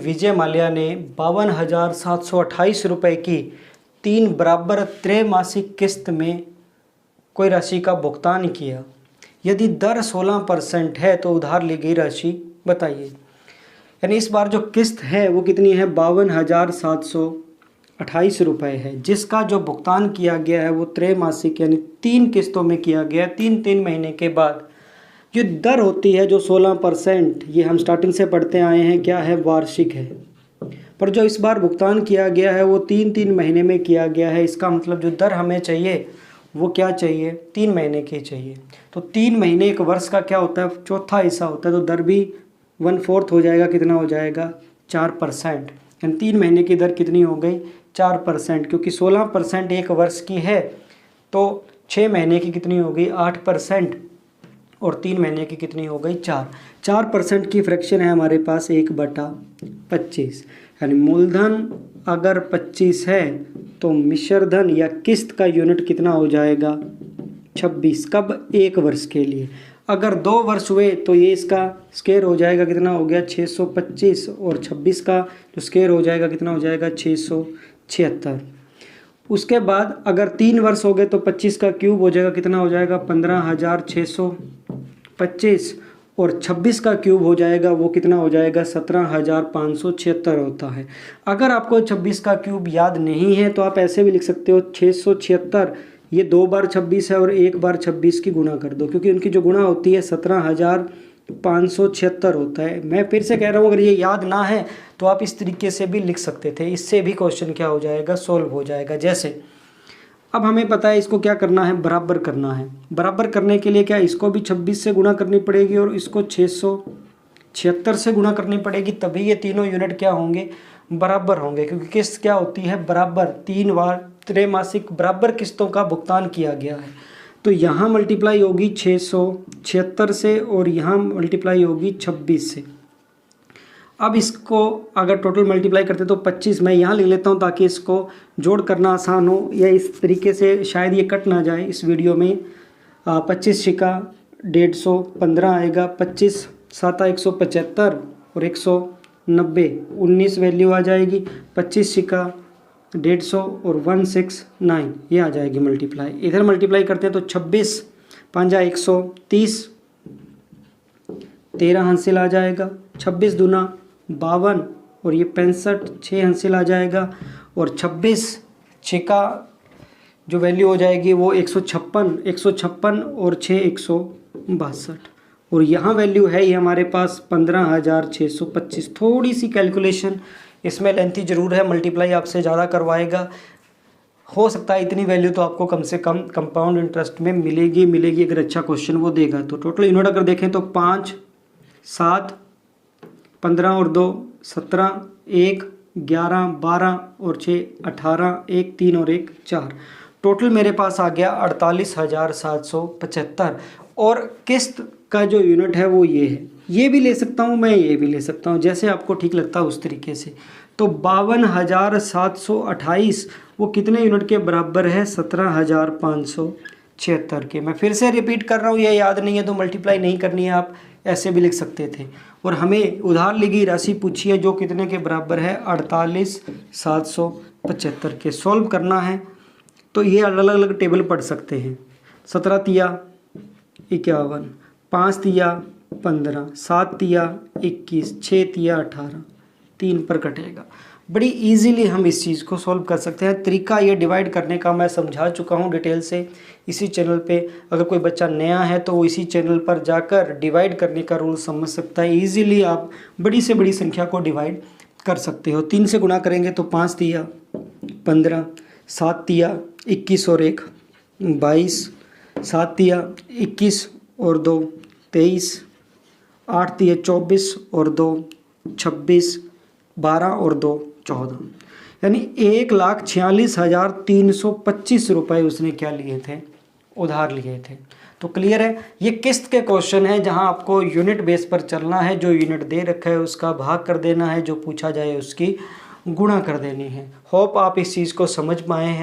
विजय माल्या ने 52,728 रुपये की 3 बराबर त्रैमासिक किस्त में कोई राशि का भुगतान किया। यदि दर 16% है तो उधार ली गई राशि बताइए। यानी इस बार जो किस्त है वो कितनी है, 52,728 रुपये है, जिसका जो भुगतान किया गया है वो त्रैमासिक यानी 3 किस्तों में किया गया। 3 महीने के बाद जो दर होती है जो 16%, ये हम स्टार्टिंग से पढ़ते आए हैं, क्या है, वार्षिक है। पर जो इस बार भुगतान किया गया है वो 3 महीने में किया गया है। इसका मतलब जो दर हमें चाहिए वो क्या चाहिए, 3 महीने की चाहिए। तो 3 महीने एक वर्ष का क्या होता है, चौथा हिस्सा होता है, तो दर भी 1/4 हो जाएगा। कितना हो जाएगा, 4%। यानी 3 महीने की दर कितनी हो गई, 4%। क्योंकि 16% एक वर्ष की है तो 6 महीने की कितनी हो गई, 8%, और 3 महीने की कितनी हो गई, 4% की फ्रैक्शन है हमारे पास 1/25। यानी मूलधन अगर 25 है तो मिश्र धन या किस्त का यूनिट कितना हो जाएगा, 26। कब, एक वर्ष के लिए। अगर 2 वर्ष हुए तो ये इसका स्क्वायर हो जाएगा, कितना हो गया, 625, और 26 का जो स्क्वायर हो जाएगा कितना हो जाएगा, 676। उसके बाद अगर 3 वर्ष हो गए तो 25 का क्यूब हो जाएगा, कितना हो जाएगा, 15,625, और 26 का क्यूब हो जाएगा वो कितना हो जाएगा, 17,576 होता है। अगर आपको 26 का क्यूब याद नहीं है तो आप ऐसे भी लिख सकते हो, 676, ये 2 बार 26 है और 1 बार 26 की गुणा कर दो, क्योंकि उनकी जो गुणा होती है 17,576 होता है। मैं फिर से कह रहा हूँ, अगर ये याद ना है तो आप इस तरीके से भी लिख सकते थे, इससे भी क्वेश्चन क्या हो जाएगा, सोल्व हो जाएगा। जैसे अब हमें पता है इसको क्या करना है, बराबर करना है। बराबर करने के लिए क्या, इसको भी 26 से गुणा करनी पड़ेगी और इसको 676 से गुणा करनी पड़ेगी, तभी ये तीनों यूनिट क्या होंगे, बराबर होंगे। क्योंकि किस्त क्या होती है, बराबर। 3 बार त्रैमासिक बराबर किस्तों का भुगतान किया गया है। तो यहाँ मल्टीप्लाई होगी 676 से और यहाँ मल्टीप्लाई होगी 26 से। अब इसको अगर टोटल मल्टीप्लाई करते तो 25, मैं यहाँ लिख लेता हूँ ताकि इसको जोड़ करना आसान हो, या इस तरीके से शायद ये कट ना जाए इस वीडियो में। 25 छिका 150, 15 आएगा, 25 7 175 और 190, 19 वैल्यू आ जाएगी। 25 छिका 150 और 169, ये आ जाएगी मल्टीप्लाई। इधर मल्टीप्लाई करते हैं तो 26 5 130, 13 हासिल आ जाएगा। 26 दूना 52 और ये 65, 6 हासिल आ जाएगा। और 26 छिका जो वैल्यू हो जाएगी वो 156 और 6 162, और यहाँ वैल्यू है ये हमारे पास 15,625। थोड़ी सी कैलकुलेशन इसमें लेंथी ज़रूर है, मल्टीप्लाई आपसे ज़्यादा करवाएगा। हो सकता है इतनी वैल्यू तो आपको कम से कम कंपाउंड इंटरेस्ट में मिलेगी अगर अच्छा क्वेश्चन वो देगा तो। टोटल यूनिट अगर देखें तो 5 7 15 और 2 17, 1 11 12 और 6 18, 1 3 और 1 4। टोटल मेरे पास आ गया 48,775। और किस्त का जो यूनिट है वो ये है। ये भी ले सकता हूँ मैं, ये भी ले सकता हूँ, जैसे आपको ठीक लगता है उस तरीके से। तो 52,728 वो कितने यूनिट के बराबर है, 17,576 के। मैं फिर से रिपीट कर रहा हूँ, ये याद नहीं है तो मल्टीप्लाई नहीं करनी है, आप ऐसे भी लिख सकते थे। और हमें उधार ली गई राशि पूछी है जो कितने के बराबर है, 48,775 के। सॉल्व करना है तो ये अलग अलग टेबल पढ़ सकते हैं। 17 तिया 51, 5 तिया 15, 7 तिया 21, 6 तिया 18, 3 पर कटेगा। बड़ी इजीली हम इस चीज़ को सॉल्व कर सकते हैं। तरीका ये डिवाइड करने का मैं समझा चुका हूँ डिटेल से इसी चैनल पे। अगर कोई बच्चा नया है तो वो इसी चैनल पर जाकर डिवाइड करने का रूल समझ सकता है। इजीली आप बड़ी से बड़ी संख्या को डिवाइड कर सकते हो। 3 से गुणा करेंगे तो 5 तिया 15, 7 तिया 21 और 1 22, 7 तिया 21 और 2 23, 8 तिया 24 और 2 26, 12 और 2 14, यानी 1,46,325 रुपये उसने क्या लिए थे, उधार लिए थे। तो क्लियर है, ये किस्त के क्वेश्चन है जहां आपको यूनिट बेस पर चलना है। जो यूनिट दे रखा है उसका भाग कर देना है, जो पूछा जाए उसकी गुणा कर देनी है। होप आप इस चीज़ को समझ पाए हैं।